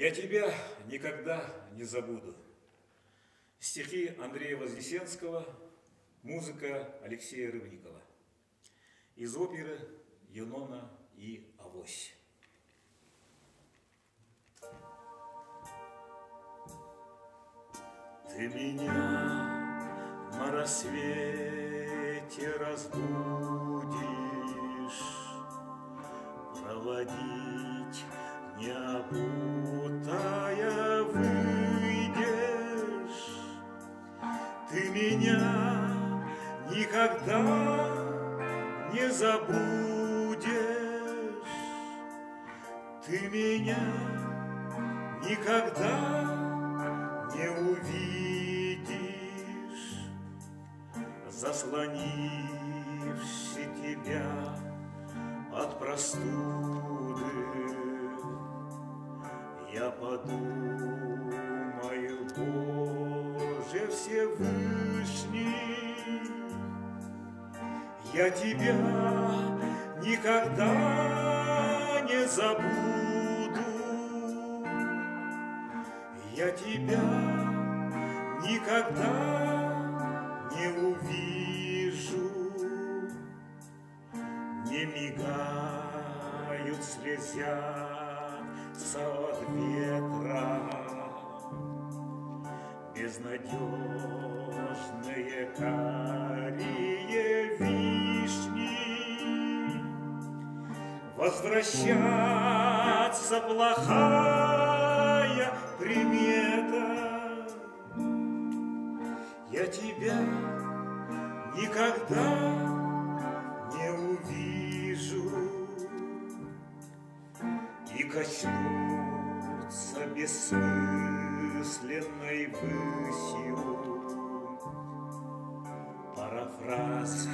Я тебя никогда не забуду. Стихи Андрея Вознесенского, музыка Алексея Рыбникова. Из оперы «Юнона и Авось». Ты меня на рассвете разбудишь, проводить не обутая выйдешь. Ты меня никогда не забудешь. Ты меня никогда не увидишь, заслонивши тебя от простуды. Я подумаю, Боже Всевышний, я тебя никогда не забуду. Я тебя никогда не увижу. Не мигают, слезятся от ветра безнадежные карие вишни. Возвращаться плохая примета. Я тебя никогда не увижу. И коснуться бессмысленной высью парафраз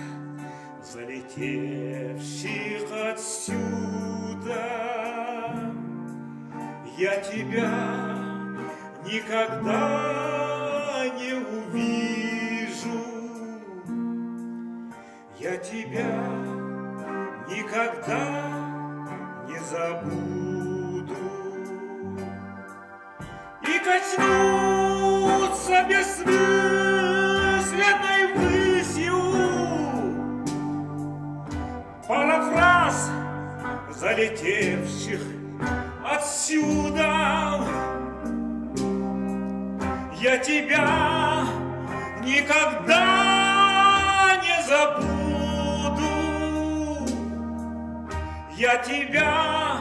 залетевших отсюда. Я тебя никогда не увижу. Я тебя никогда не забуду. И коснуться бессмысленной высью парафраз залетевших отсюда. Я тебя никогда не забуду. Я тебя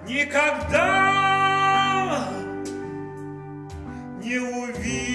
никогда не увижу.